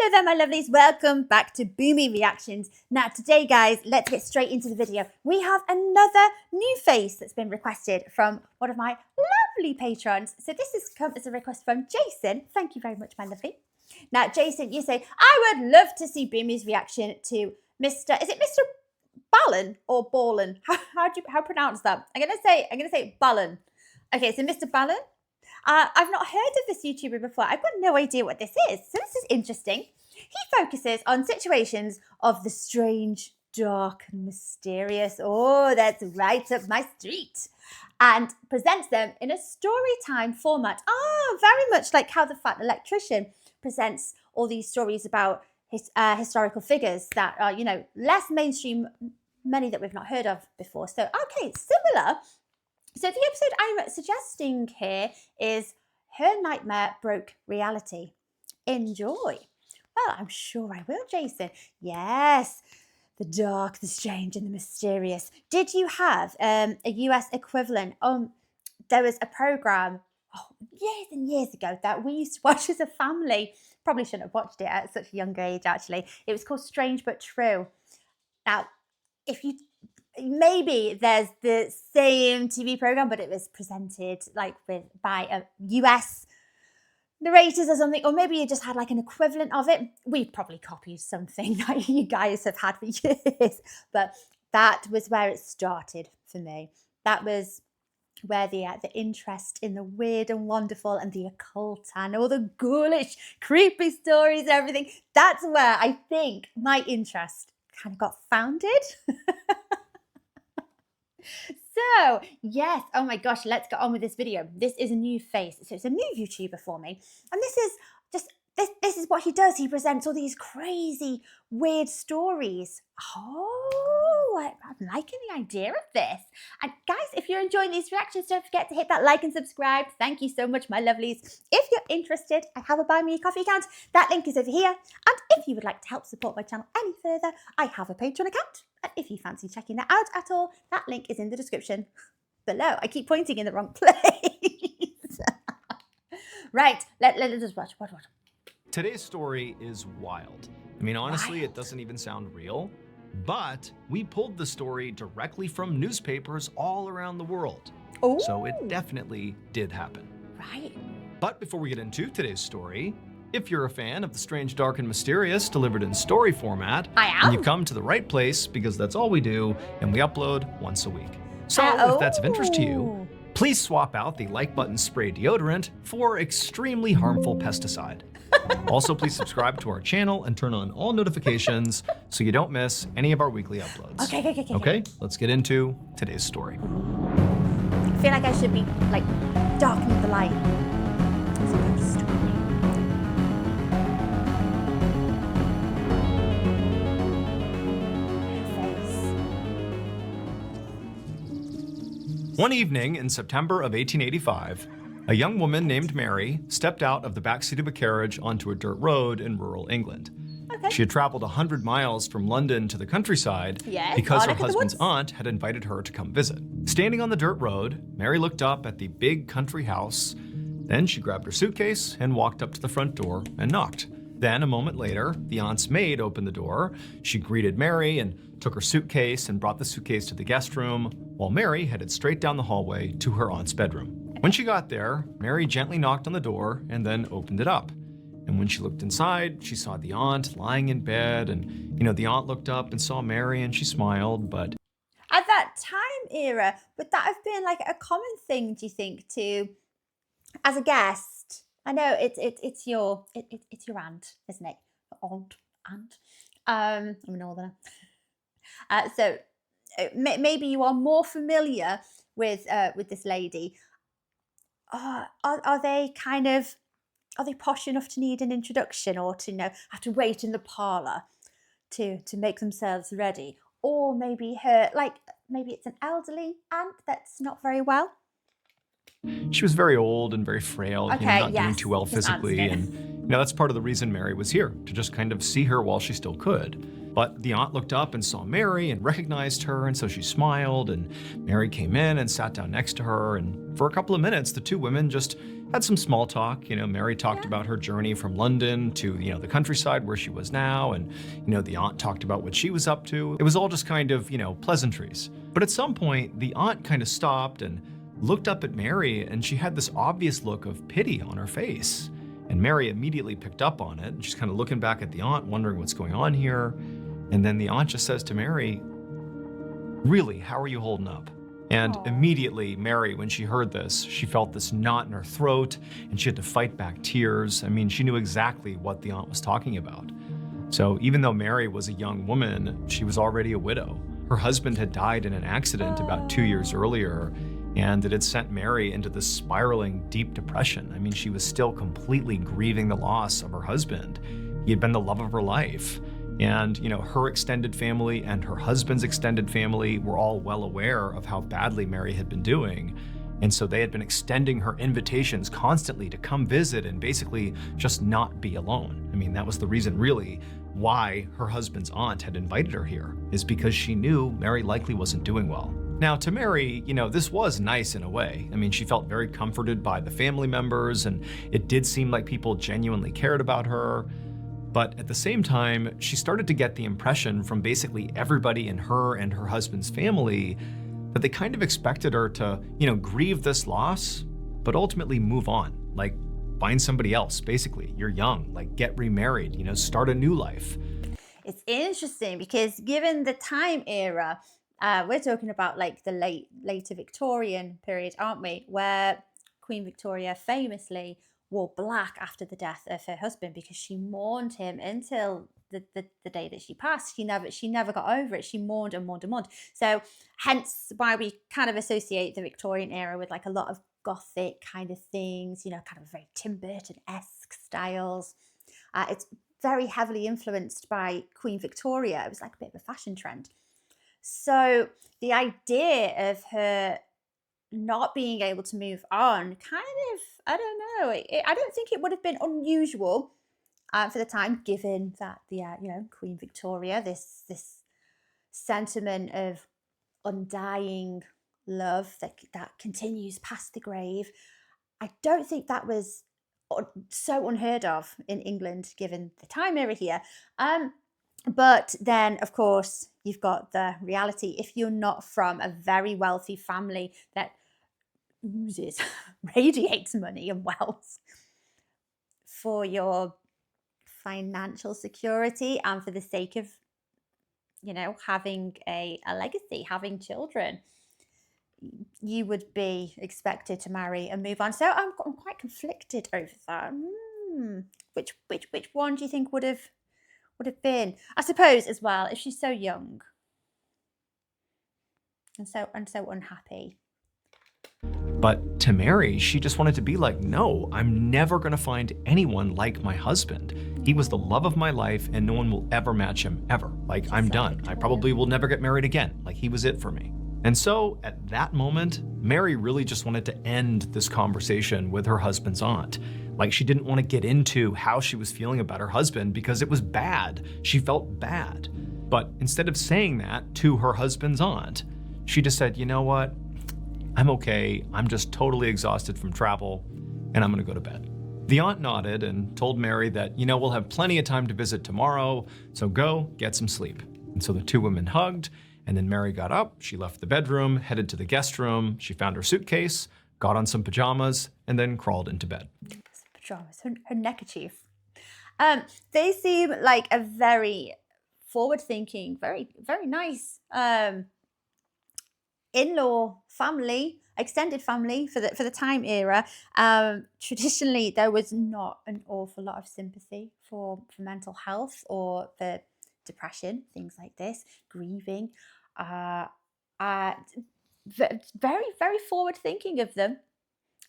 Hello there, my lovelies. Welcome back to Boomy Reactions. Now, today, guys, let's get straight into the video. We have another new face that's been requested from one of my lovely patrons. So this has come as a request from Jason. Thank you very much, my lovely. Now, Jason, you say, I would love to see Boomy's reaction to Mr. Is it Mr. Ballen or Ballen? How pronounce that? I'm gonna say Ballen. Okay, so Mr. Ballen. I've not heard of this YouTuber before. I've got no idea what this is. So this is interesting. He focuses on situations of the strange, dark, and mysterious. Oh, that's right up my street. And presents them in a story time format. Very much like how the Fat Electrician presents all these stories about historical figures that are, less mainstream, many that we've not heard of before. So, okay, similar. So the episode I'm suggesting here is Her Nightmare Broke Reality. Enjoy. Well, I'm sure I will, Jason. Yes, the dark, the strange, and the mysterious. Did you have a US equivalent? There was a program years and years ago that we used to watch as a family. Probably shouldn't have watched it at such a younger age, actually. It was called Strange But True. Now, maybe there's the same TV program, but it was presented by a US narrators or something, or maybe you just had like an equivalent of it. We probably copied something that you guys have had for years, but that was where it started for me. That was where the interest in the weird and wonderful and the occult and all the ghoulish, creepy stories, everything. That's where I think my interest kind of got founded. So, yes, oh my gosh, let's get on with this video. This is a new face, so it's a new YouTuber for me. And this is what he does. He presents all these crazy, weird stories. I'm liking the idea of this. And guys, if you're enjoying these reactions, don't forget to hit that like and subscribe. Thank you so much, my lovelies. If you're interested, I have a Buy Me a Coffee account. That link is over here. And if you would like to help support my channel any further, I have a Patreon account. And if you fancy checking that out at all, that link is in the description below. I keep pointing in the wrong place. Right, let's just watch. Today's story is wild. I mean, honestly, It doesn't even sound real, but we pulled the story directly from newspapers all around the world. Oh. So it definitely did happen. Right. But before we get into today's story, if you're a fan of the strange, dark, and mysterious delivered in story format, I am. then you've come to the right place because that's all we do, and we upload once a week. So if that's of interest to you, please swap out the like button spray deodorant for extremely harmful pesticide. Also, please subscribe to our channel and turn on all notifications so you don't miss any of our weekly uploads. Okay, let's get into today's story. I feel like I should be darkening the light. It's a good story. One evening in September of 1885, a young woman named Mary stepped out of the backseat of a carriage onto a dirt road in rural England. Okay. She had traveled 100 miles from London to the countryside because her husband's aunt had invited her to come visit. Standing on the dirt road, Mary looked up at the big country house. Then she grabbed her suitcase and walked up to the front door and knocked. Then, a moment later, the aunt's maid opened the door. She greeted Mary and took her suitcase and brought the suitcase to the guest room, while Mary headed straight down the hallway to her aunt's bedroom. When she got there, Mary gently knocked on the door and then opened it up. And when she looked inside, she saw the aunt lying in bed, and, the aunt looked up and saw Mary and she smiled, but... At that time era, would that have been a common thing, do you think, to, as a guest? I know it's your aunt, isn't it? Old aunt. I'm a northerner. So maybe you are more familiar with this lady. Are they posh enough to need an introduction, or to have to wait in the parlor to make themselves ready? Or maybe maybe it's an elderly aunt that's not very well. She was very old and very frail, not doing too well physically, and that's part of the reason Mary was here, to just kind of see her while she still could. But the aunt looked up and saw Mary and recognized her, and so she smiled, and Mary came in and sat down next to her, and for a couple of minutes, the two women just had some small talk. Mary talked about her journey from London to, the countryside where she was now, and, the aunt talked about what she was up to. It was all just kind of, pleasantries. But at some point, the aunt kind of stopped and looked up at Mary, and she had this obvious look of pity on her face. And Mary immediately picked up on it, and she's kind of looking back at the aunt, wondering what's going on here. And then the aunt just says to Mary, "Really, how are you holding up?" And immediately, Mary, when she heard this, she felt this knot in her throat, and she had to fight back tears. I mean, she knew exactly what the aunt was talking about. So even though Mary was a young woman, she was already a widow. Her husband had died in an accident about 2 years earlier, and it had sent Mary into this spiraling deep depression. I mean, she was still completely grieving the loss of her husband. He had been the love of her life. And, her extended family and her husband's extended family were all well aware of how badly Mary had been doing. And so they had been extending her invitations constantly to come visit and basically just not be alone. I mean, that was the reason really why her husband's aunt had invited her here, is because she knew Mary likely wasn't doing well. Now, to Mary, this was nice in a way. I mean, she felt very comforted by the family members, and it did seem like people genuinely cared about her. But at the same time, she started to get the impression from basically everybody in her and her husband's family that they kind of expected her to, grieve this loss, but ultimately move on. Like, find somebody else, basically. You're young, like get remarried, start a new life. It's interesting because given the time era, we're talking about like the later Victorian period, aren't we? Where Queen Victoria famously wore black after the death of her husband because she mourned him until the day that she passed. She never got over it. She mourned and mourned and mourned. So hence why we kind of associate the Victorian era with like a lot of gothic kind of things, kind of very Tim Burton-esque styles. It's very heavily influenced by Queen Victoria. It was like a bit of a fashion trend. So the idea of her not being able to move on kind of, I don't know, I don't think it would have been unusual for the time, given that the Queen Victoria, this sentiment of undying love that continues past the grave. I don't think that was so unheard of in England given the time era here. But then, of course, you've got the reality. If you're not from a very wealthy family that oozes, radiates money and wealth for your financial security and for the sake of, having a legacy, having children, you would be expected to marry and move on. So I'm quite conflicted over that. Which one do you think would have been? I suppose as well, if she's so young and so unhappy. But to Mary, she just wanted to be like, no, I'm never going to find anyone like my husband. He was the love of my life, and no one will ever match him, ever. Like, I'm done. I probably will never get married again. Like, he was it for me. And so at that moment, Mary really just wanted to end this conversation with her husband's aunt. Like, she didn't want to get into how she was feeling about her husband because it was bad. She felt bad. But instead of saying that to her husband's aunt, she just said, you know what? I'm okay. I'm just totally exhausted from travel, and I'm gonna go to bed. The aunt nodded and told Mary that, we'll have plenty of time to visit tomorrow, so go get some sleep. And so the two women hugged, and then Mary got up, she left the bedroom, headed to the guest room, she found her suitcase, got on some pajamas, and then crawled into bed. Pajamas, her neckerchief. They seem like a very forward-thinking, very, very nice in-law family, extended family for the time era. Traditionally, there was not an awful lot of sympathy for mental health or for depression, things like this, grieving. Very, very forward thinking of them.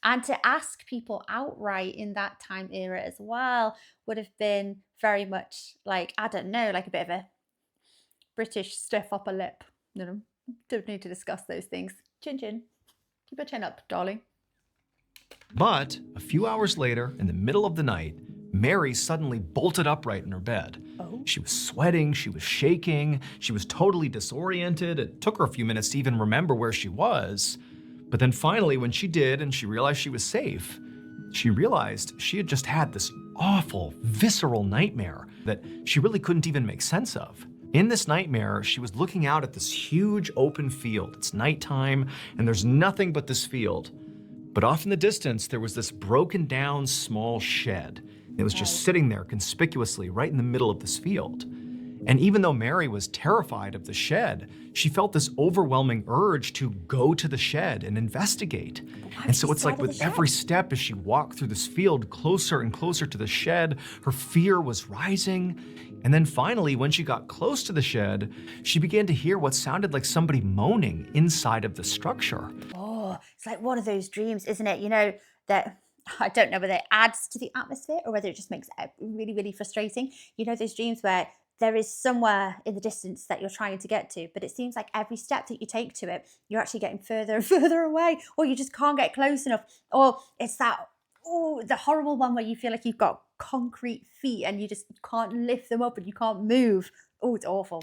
And to ask people outright in that time era as well would have been very much like, I don't know, like a bit of a British stiff upper lip. Don't need to discuss those things. Chin chin. Keep your chin up, darling. But a few hours later, in the middle of the night, Mary suddenly bolted upright in her bed. Oh. She was sweating, she was shaking, she was totally disoriented. It took her a few minutes to even remember where she was. But then finally, when she did and she realized she was safe, she realized she had just had this awful, visceral nightmare that she really couldn't even make sense of. In this nightmare, she was looking out at this huge open field. It's nighttime, and there's nothing but this field. But off in the distance, there was this broken down small shed. It was just sitting there conspicuously right in the middle of this field. And even though Mary was terrified of the shed, she felt this overwhelming urge to go to the shed and investigate. And so it's like with every step as she walked through this field closer and closer to the shed, her fear was rising. And then finally, when she got close to the shed, she began to hear what sounded like somebody moaning inside of the structure. Oh, it's like one of those dreams, isn't it? You know, that I don't know whether it adds to the atmosphere or whether it just makes it really, really frustrating. You know, those dreams where there is somewhere in the distance that you're trying to get to, but it seems like every step that you take to it, you're actually getting further and further away, or you just can't get close enough. Or it's that, the horrible one where you feel like you've got concrete feet and you just can't lift them up and you can't move. Oh, it's awful.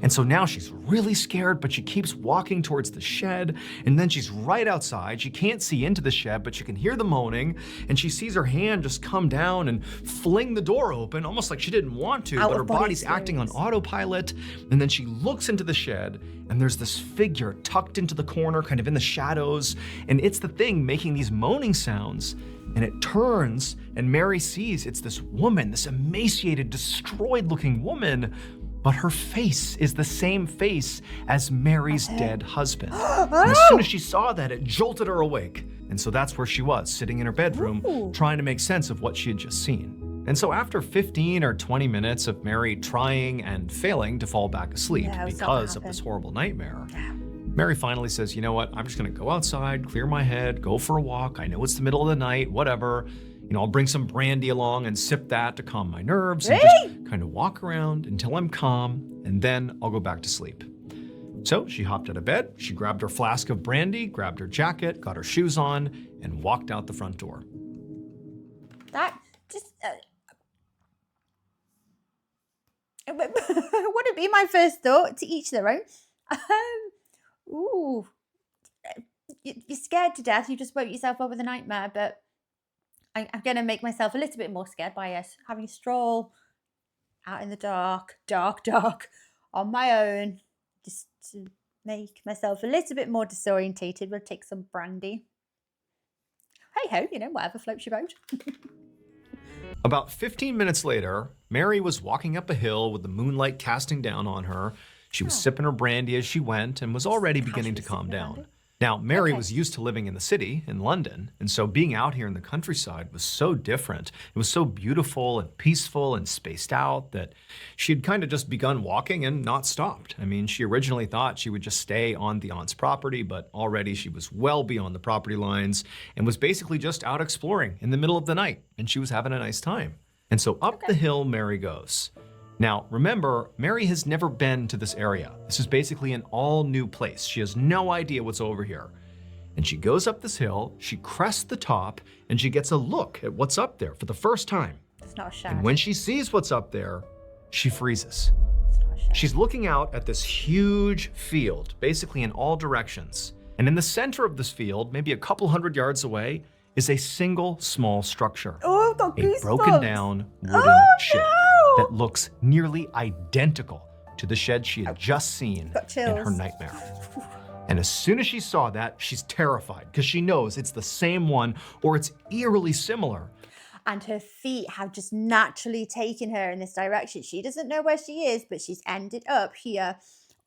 And so now she's really scared, but she keeps walking towards the shed, and then she's right outside. She can't see into the shed, but she can hear the moaning, and she sees her hand just come down and fling the door open, almost like she didn't want to, but her body's acting on autopilot. And then she looks into the shed, and there's this figure tucked into the corner, kind of in the shadows, and it's the thing making these moaning sounds. And it turns, and Mary sees it's this woman, this emaciated, destroyed-looking woman, but her face is the same face as Mary's dead husband. And as soon as she saw that, it jolted her awake. And so that's where she was, sitting in her bedroom, trying to make sense of what she had just seen. And so after 15 or 20 minutes of Mary trying and failing to fall back asleep because of this horrible nightmare, Mary finally says, you know what, I'm just gonna go outside, clear my head, go for a walk. I know it's the middle of the night, whatever. You know, I'll bring some brandy along and sip that to calm my nerves and just kind of walk around until I'm calm, and then I'll go back to sleep. So she hopped out of bed, she grabbed her flask of brandy, grabbed her jacket, got her shoes on, and walked out the front door. That just... wouldn't be my first thought, to each their own. Ooh. You're scared to death, you just woke yourself up with a nightmare, but I'm going to make myself a little bit more scared by having a stroll out in the dark, on my own, just to make myself a little bit more disorientated. We'll take some brandy. Hey ho, you know, whatever floats your boat. About 15 minutes later, Mary was walking up a hill with the moonlight casting down on her. She was sipping her brandy as she went and was already beginning to calm down. Now, Mary was used to living in the city, in London, and so being out here in the countryside was so different. It was so beautiful and peaceful and spaced out that she had kind of just begun walking and not stopped. I mean, she originally thought she would just stay on the aunt's property, but already she was well beyond the property lines and was basically just out exploring in the middle of the night, and she was having a nice time. And so up the hill Mary goes. Now, remember, Mary has never been to this area. This is basically an all new place. She has no idea what's over here. And she goes up this hill, she crests the top, and she gets a look at what's up there for the first time. It's not a shed. And when she sees what's up there, she freezes. It's not a shed. She's looking out at this huge field, basically in all directions. And in the center of this field, maybe a couple 100 yards away, is a single small structure. Oh, I've got goosebumps. A broken down wooden shed that looks nearly identical to the shed she had just seen in her nightmare. And as soon as she saw that, she's terrified because she knows it's the same one or it's eerily similar. And her feet have just naturally taken her in this direction. She doesn't know where she is, but she's ended up here.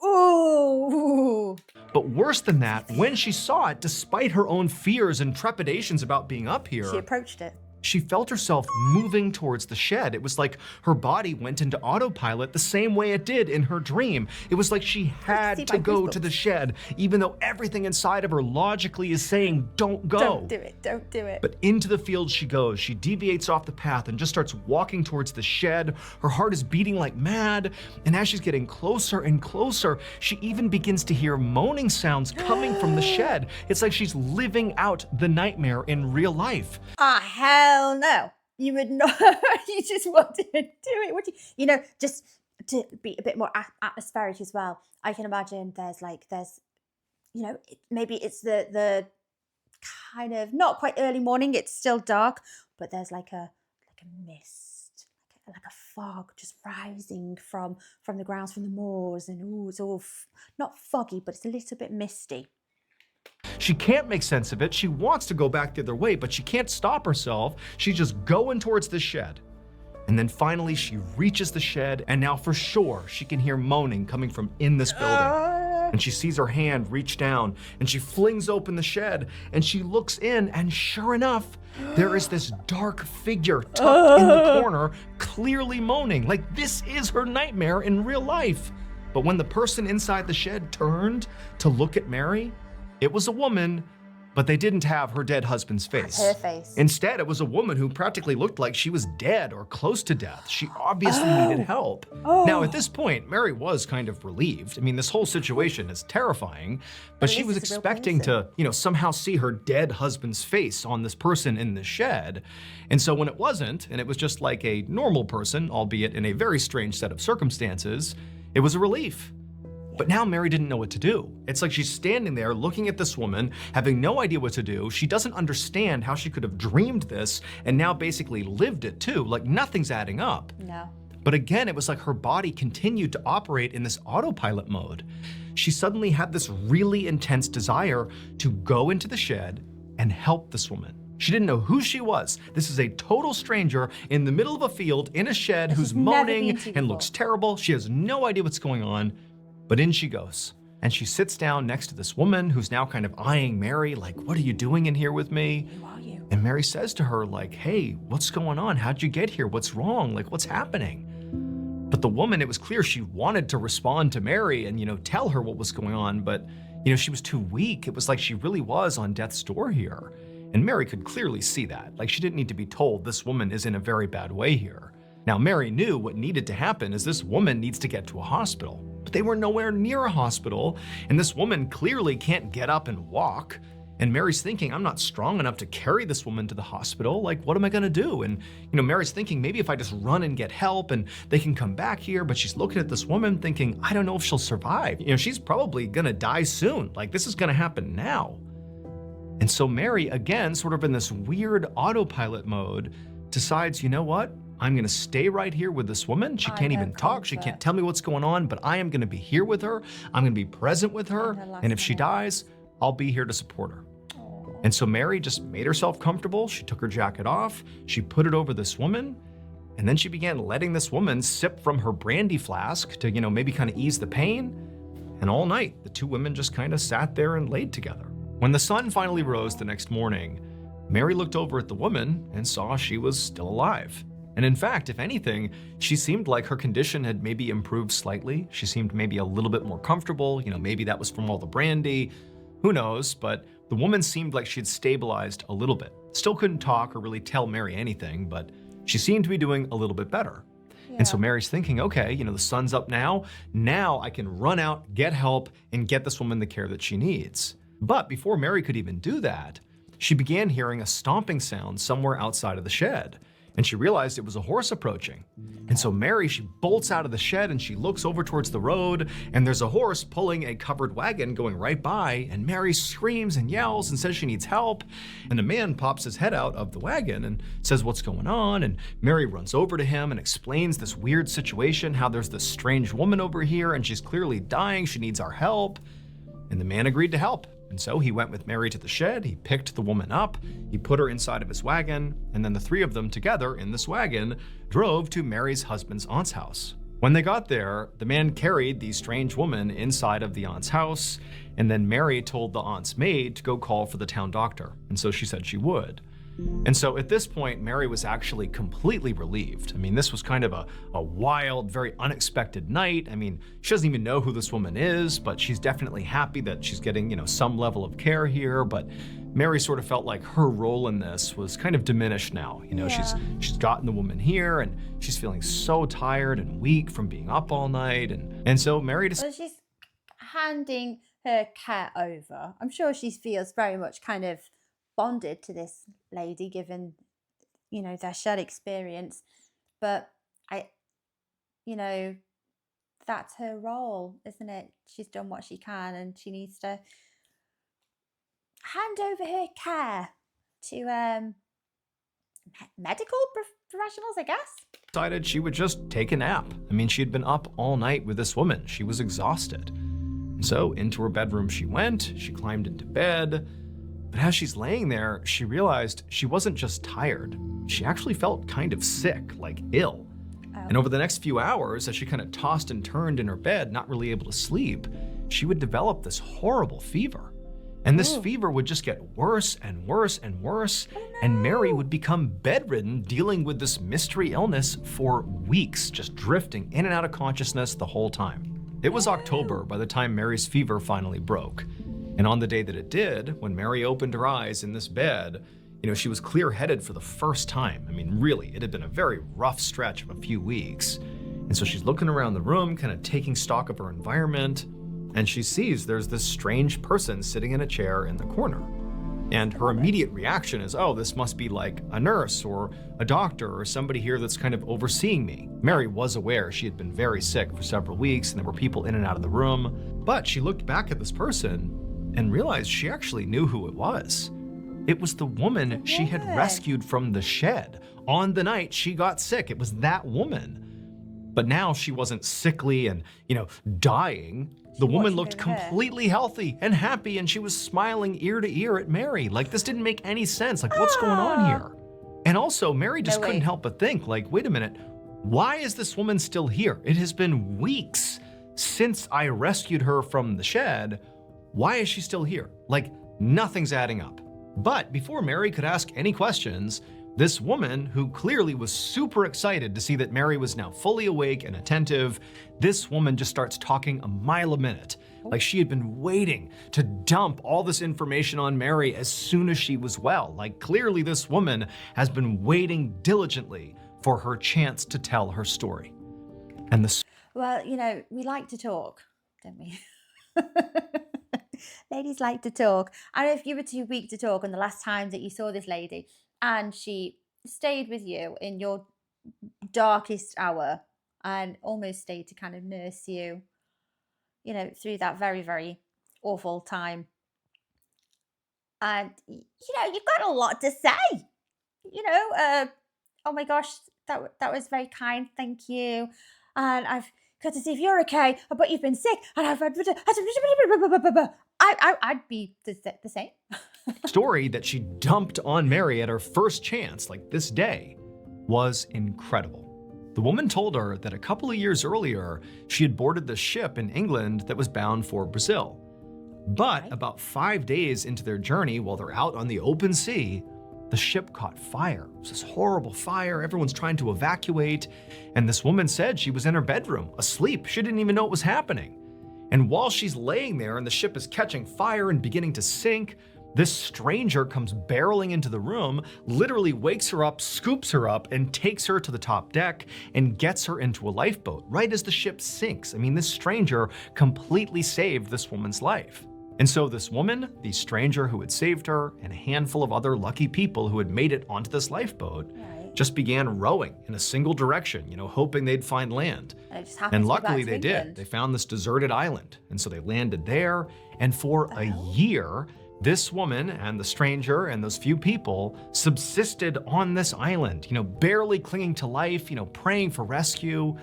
Ooh. But worse than that, when she saw it, despite her own fears and trepidations about being up here, she approached it. She felt herself moving towards the shed. It was like her body went into autopilot the same way it did in her dream. It was like she had to go to the shed, even though everything inside of her logically is saying, don't go. Don't do it, don't do it. But into the field she goes. She deviates off the path and just starts walking towards the shed. Her heart is beating like mad. And as she's getting closer and closer, she even begins to hear moaning sounds coming from the shed. It's like she's living out the nightmare in real life. Ah, hell no. you would not, you just want to do it, would you? You know, just to be a bit more atmospheric as well. I can imagine there's, you know, maybe it's the kind of not quite early morning, it's still dark, but there's like a mist, like a fog just rising from the grounds, from the moors, and ooh, it's all not foggy, but it's a little bit misty. She can't make sense of it. She wants to go back the other way, but she can't stop herself. She's just going towards the shed. And then finally she reaches the shed, and now for sure she can hear moaning coming from in this building. And she sees her hand reach down, and she flings open the shed, and she looks in, and sure enough, there is this dark figure tucked in the corner, clearly moaning. Like this is her nightmare in real life. But when the person inside the shed turned to look at Mary, it was a woman, but they didn't have her dead husband's face. Her face. Instead, it was a woman who practically looked like she was dead or close to death. She obviously needed help. Now, at this point, Mary was kind of relieved. I mean, this whole situation is terrifying, but she was expecting to, you know, somehow see her dead husband's face on this person in the shed. And so when it wasn't, and it was just like a normal person, albeit in a very strange set of circumstances, it was a relief. But now Mary didn't know what to do. It's like she's standing there looking at this woman, having no idea what to do. She doesn't understand how she could have dreamed this and now basically lived it too. Like nothing's adding up. No. But again, it was like her body continued to operate in this autopilot mode. She suddenly had this really intense desire to go into the shed and help this woman. She didn't know who she was. This is a total stranger in the middle of a field in a shed who's moaning and looks terrible. She has no idea what's going on. But in she goes, and she sits down next to this woman who's now kind of eyeing Mary, like, what are you doing in here with me? Who are you? And Mary says to her, like, hey, what's going on? How'd you get here? What's wrong? Like, what's happening? But the woman, it was clear she wanted to respond to Mary and, you know, tell her what was going on, but, you know, she was too weak. It was like she really was on death's door here. And Mary could clearly see that. Like, she didn't need to be told this woman is in a very bad way here. Now, Mary knew what needed to happen is this woman needs to get to a hospital. But they were nowhere near a hospital, and this woman clearly can't get up and walk. And Mary's thinking, I'm not strong enough to carry this woman to the hospital. Like, what am I gonna do? And, you know, Mary's thinking, maybe if I just run and get help and they can come back here. But she's looking at this woman thinking, I don't know if she'll survive. You know, she's probably gonna die soon. Like, this is gonna happen now. And so Mary, again, sort of in this weird autopilot mode, decides, you know what? I'm gonna stay right here with this woman. She can't even talk. She can't tell me what's going on, but I am gonna be here with her. I'm gonna be present with her. And if she dies, I'll be here to support her. And so Mary just made herself comfortable. She took her jacket off. She put it over this woman. And then she began letting this woman sip from her brandy flask to, you know, maybe kind of ease the pain. And all night, the two women just kind of sat there and laid together. When the sun finally rose the next morning, Mary looked over at the woman and saw she was still alive. And in fact, if anything, she seemed like her condition had maybe improved slightly. She seemed maybe a little bit more comfortable. You know, maybe that was from all the brandy. Who knows? But the woman seemed like she'd stabilized a little bit. Still couldn't talk or really tell Mary anything, but she seemed to be doing a little bit better. Yeah. And so Mary's thinking, okay, you know, the sun's up now. Now I can run out, get help, and get this woman the care that she needs. But before Mary could even do that, she began hearing a stomping sound somewhere outside of the shed. And she realized it was a horse approaching. And so Mary, she bolts out of the shed and she looks over towards the road, and there's a horse pulling a covered wagon going right by, and Mary screams and yells and says she needs help. And a man pops his head out of the wagon and says what's going on, and Mary runs over to him and explains this weird situation, how there's this strange woman over here and she's clearly dying, she needs our help. And the man agreed to help. And so he went with Mary to the shed, he picked the woman up, he put her inside of his wagon, and then the three of them together in this wagon drove to Mary's husband's aunt's house. When they got there, the man carried the strange woman inside of the aunt's house, and then Mary told the aunt's maid to go call for the town doctor, and so she said she would. And so at this point, Mary was actually completely relieved. I mean, this was kind of a wild, very unexpected night. I mean, she doesn't even know who this woman is, but she's definitely happy that she's getting, you know, some level of care here. But Mary sort of felt like her role in this was kind of diminished now. You know, Yeah. she's gotten the woman here, and she's feeling so tired and weak from being up all night. And so Mary Well, she's handing her care over. I'm sure she feels very much kind of bonded to this lady, given their shared experience. But that's her role, isn't it? She's done what she can, and she needs to hand over her care to medical professionals, I guess. Decided she would just take a nap. I mean, she had been up all night with this woman. She was exhausted. And so into her bedroom she went. She climbed into bed. But as she's laying there, she realized she wasn't just tired. She actually felt kind of sick, like ill. And over the next few hours, as she kind of tossed and turned in her bed, not really able to sleep, she would develop this horrible fever. And this fever would just get worse and worse and worse. Oh, no. And Mary would become bedridden, dealing with this mystery illness for weeks, just drifting in and out of consciousness the whole time. It was October by the time Mary's fever finally broke. And on the day that it did, when Mary opened her eyes in this bed, she was clear-headed for the first time. I mean, really, it had been a very rough stretch of a few weeks. And so she's looking around the room, kind of taking stock of her environment, and she sees there's this strange person sitting in a chair in the corner. And her immediate reaction is, oh, this must be like a nurse or a doctor or somebody here that's kind of overseeing me. Mary was aware she had been very sick for several weeks and there were people in and out of the room. But she looked back at this person and realized she actually knew who it was. It was the woman she had rescued from the shed on the night she got sick. It was that woman. But now she wasn't sickly and, dying. The woman looked completely healthy and happy, and she was smiling ear to ear at Mary. Like, this didn't make any sense. Like, what's going on here? And also, Mary just couldn't help but think, like, wait a minute, why is this woman still here? It has been weeks since I rescued her from the shed. Why is she still here? Like, nothing's adding up. But before Mary could ask any questions, this woman, who clearly was super excited to see that Mary was now fully awake and attentive, this woman just starts talking a mile a minute, like she had been waiting to dump all this information on Mary as soon as she was well. Like, clearly this woman has been waiting diligently for her chance to tell her story. And well, we like to talk, don't we? Ladies like to talk. And if you were too weak to talk, and the last time that you saw this lady and she stayed with you in your darkest hour and almost stayed to kind of nurse you, through that very, very awful time. And, you've got a lot to say. Oh my gosh, that was very kind. Thank you. And I've got to see if you're okay, but you've been sick. And I'd be the same. Story that she dumped on Mary at her first chance, like this day, was incredible. The woman told her that a couple of years earlier, she had boarded the ship in England that was bound for Brazil. But about 5 days into their journey, while they're out on the open sea, the ship caught fire. It was this horrible fire. Everyone's trying to evacuate. And this woman said she was in her bedroom, asleep. She didn't even know what was happening. And while she's laying there and the ship is catching fire and beginning to sink, this stranger comes barreling into the room, literally wakes her up, scoops her up, and takes her to the top deck and gets her into a lifeboat right as the ship sinks. I mean, this stranger completely saved this woman's life. And so this woman, the stranger who had saved her, and a handful of other lucky people who had made it onto this lifeboat just began rowing in a single direction, hoping they'd find land. And luckily they did. They found this deserted island. And so they landed there. And for a year, this woman and the stranger and those few people subsisted on this island, barely clinging to life, praying for rescue.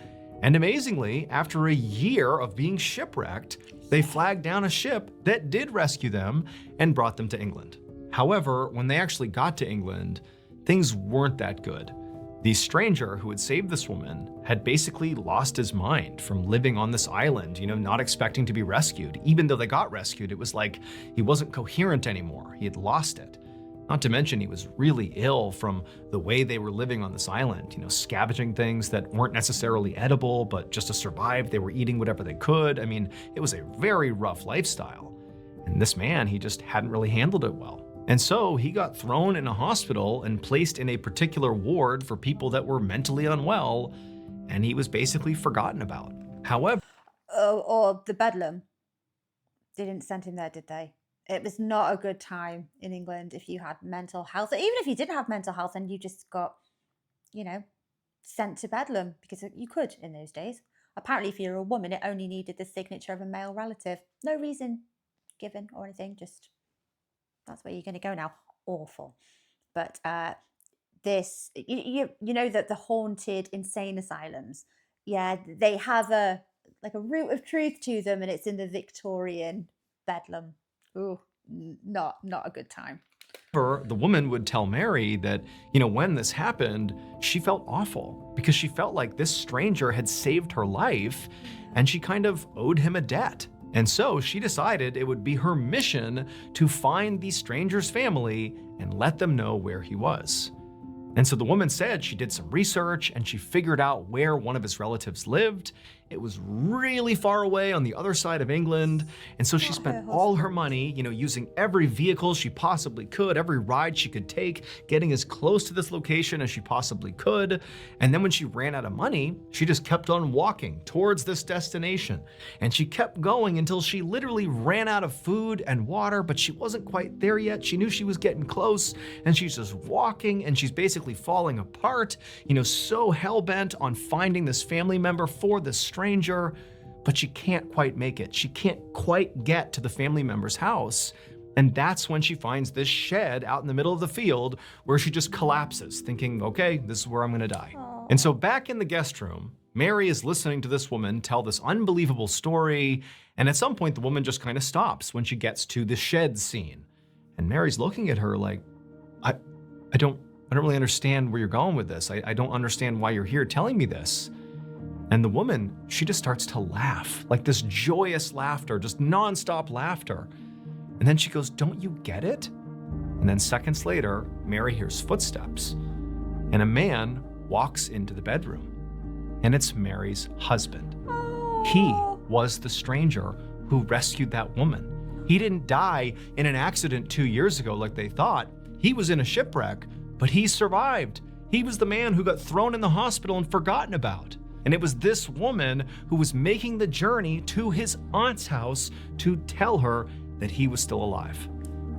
And amazingly, after a year of being shipwrecked, they flagged down a ship that did rescue them and brought them to England. However, when they actually got to England, things weren't that good. The stranger who had saved this woman had basically lost his mind from living on this island, not expecting to be rescued. Even though they got rescued, it was like he wasn't coherent anymore. He had lost it. Not to mention he was really ill from the way they were living on this island, scavenging things that weren't necessarily edible, but just to survive, they were eating whatever they could. I mean, it was a very rough lifestyle. And this man, he just hadn't really handled it well. And so he got thrown in a hospital and placed in a particular ward for people that were mentally unwell, and he was basically forgotten about. However... or the Bedlam. They didn't send him there, did they? it was not a good time in England if you had mental health. Or even if you didn't have mental health and you just got, sent to Bedlam, because you could in those days. Apparently, if you're a woman, it only needed the signature of a male relative. No reason given or anything, just that's where you're going to go now. Awful. But this, you know that the haunted insane asylums, yeah, they have a root of truth to them, and it's in the Victorian Bedlam. Ooh, not a good time. The woman would tell Mary that, when this happened, she felt awful because she felt like this stranger had saved her life and she kind of owed him a debt. And so she decided it would be her mission to find the stranger's family and let them know where he was. And so the woman said she did some research and she figured out where one of his relatives lived. It was really far away on the other side of England. And so she spent all her money, using every vehicle she possibly could, every ride she could take, getting as close to this location as she possibly could. And then when she ran out of money, she just kept on walking towards this destination. And she kept going until she literally ran out of food and water, but she wasn't quite there yet. She knew she was getting close, and she's just walking, and she's basically falling apart, so hell-bent on finding this family member for this stranger, but she can't quite make it. She can't quite get to the family member's house. And that's when she finds this shed out in the middle of the field where she just collapses, thinking, okay, this is where I'm gonna die. Aww. And so back in the guest room, Mary is listening to this woman tell this unbelievable story. And at some point, the woman just kind of stops when she gets to the shed scene. And Mary's looking at her like, I don't really understand where you're going with this. I don't understand why you're here telling me this. And the woman, she just starts to laugh, like this joyous laughter, just nonstop laughter. And then she goes, don't you get it? And then seconds later, Mary hears footsteps, and a man walks into the bedroom. And it's Mary's husband. He was the stranger who rescued that woman. He didn't die in an accident 2 years ago like they thought. He was in a shipwreck, but he survived. He was the man who got thrown in the hospital and forgotten about. And it was this woman who was making the journey to his aunt's house to tell her that he was still alive.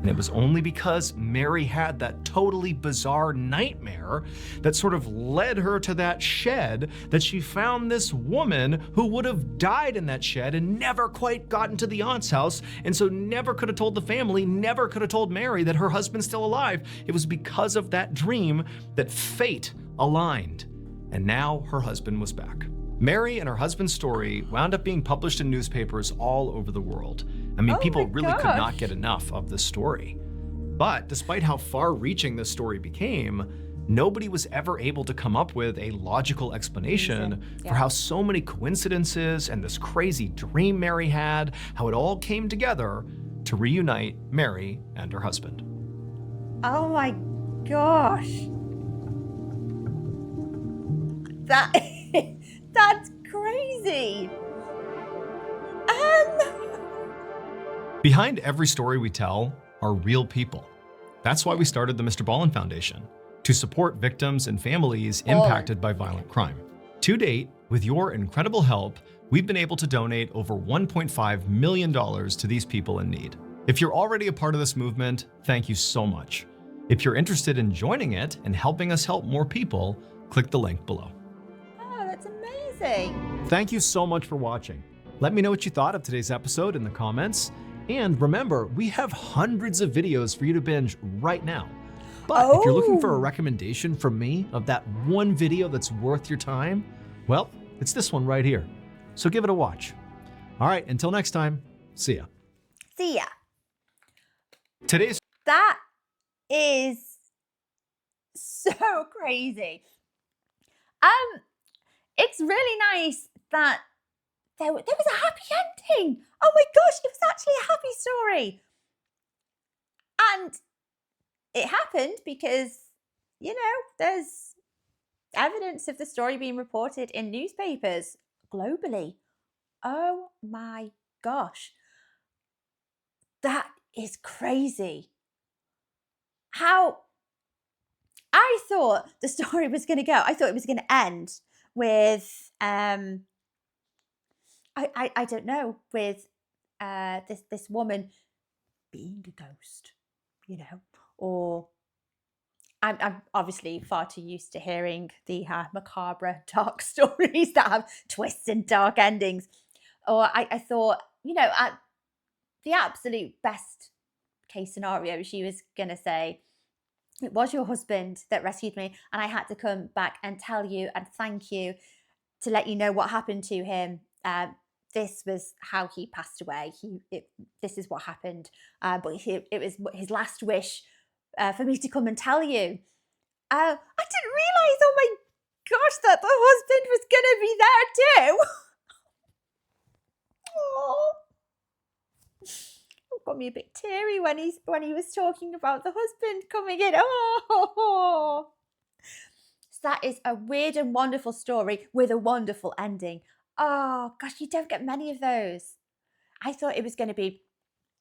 And it was only because Mary had that totally bizarre nightmare that sort of led her to that shed that she found this woman who would have died in that shed and never quite gotten to the aunt's house, and so never could have told the family, never could have told Mary that her husband's still alive. It was because of that dream that fate aligned. And now her husband was back. Mary and her husband's story wound up being published in newspapers all over the world. I mean, people really could not get enough of this story. But despite how far-reaching this story became, nobody was ever able to come up with a logical explanation for how so many coincidences and this crazy dream Mary had, how it all came together to reunite Mary and her husband. Oh my gosh. That's crazy. Behind every story we tell are real people. That's why we started the MrBallen Foundation, to support victims and families impacted by violent crime. To date, with your incredible help, we've been able to donate over $1.5 million to these people in need. If you're already a part of this movement, thank you so much. If you're interested in joining it and helping us help more people, click the link below. That's amazing. Thank you so much for watching. Let me know what you thought of today's episode in the comments. And remember, we have hundreds of videos for you to binge right now. But if you're looking for a recommendation from me of that one video that's worth your time, well, it's this one right here. So give it a watch. All right, until next time, see ya. See ya. That is so crazy. It's really nice that there was a happy ending. Oh my gosh, it was actually a happy story. And it happened because, there's evidence of the story being reported in newspapers globally. Oh my gosh. That is crazy. How I thought the story was going to go. I thought it was going to end with, I don't know, with this woman being a ghost, you know, or I'm obviously far too used to hearing the macabre, dark stories that have twists and dark endings. Or I thought, you know, at the absolute best case scenario, she was going to say, it was your husband that rescued me, and I had to come back and tell you and thank you to let you know what happened to him. This was how he passed away. This is what happened. But it was his last wish for me to come and tell you. I didn't realise, oh my gosh, that the husband was going to be there too. Oh, it got me a bit teary when he was talking about the husband coming in. Oh, so that is a weird and wonderful story with a wonderful ending. Oh gosh, you don't get many of those. I thought it was going to be,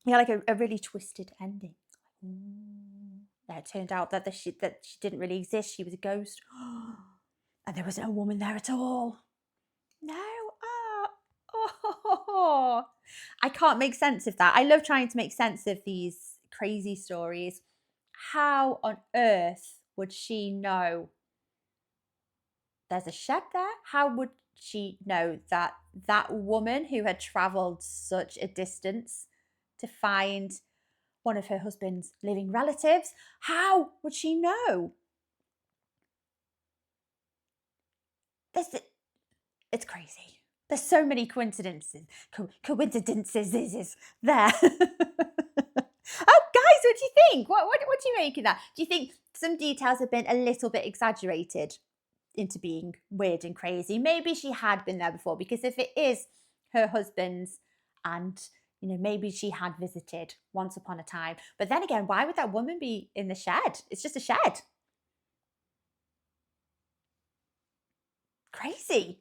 you know, like a really twisted ending. Yeah, it turned out that she didn't really exist. She was a ghost, and there was no woman there at all. No. Oh, I can't make sense of that. I love trying to make sense of these crazy stories. How on earth would she know there's a shed there? How would she know that that woman who had travelled such a distance to find one of her husband's living relatives, how would she know? It's crazy. There's so many coincidences. Coincidences there. Oh, guys, what do you think? What do you make of that? Do you think some details have been a little bit exaggerated into being weird and crazy? Maybe she had been there before, because if it is her husband's, and you know, maybe she had visited once upon a time. But then again, why would that woman be in the shed? It's just a shed. Crazy.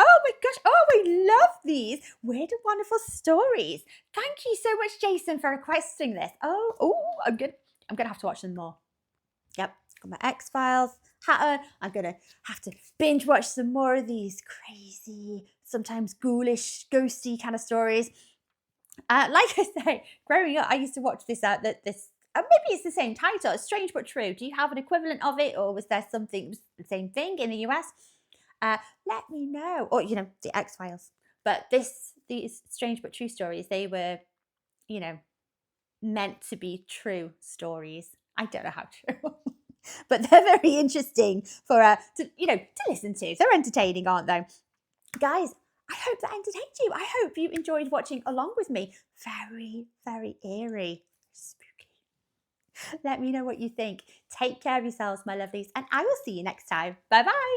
Oh my gosh. Oh, I love these weird and wonderful stories. Thank you so much, Jason, for requesting this. I'm gonna have to watch them more. Yep, got my X-Files hat on. I'm gonna have to binge watch some more of these crazy, sometimes ghoulish, ghosty kind of stories. Like I say, growing up, I used to watch this maybe it's the same title, It's Strange But True. Do you have an equivalent of it, or was there something, the same thing in the US? Let me know. Or, you know, the X-Files. But these Strange But True stories, they were, you know, meant to be true stories. I don't know how true. But they're very interesting to listen to. They're entertaining, aren't they? Guys, I hope that entertained you. I hope you enjoyed watching along with me. Very, very eerie. Spooky. Let me know what you think. Take care of yourselves, my lovelies, and I will see you next time. Bye-bye.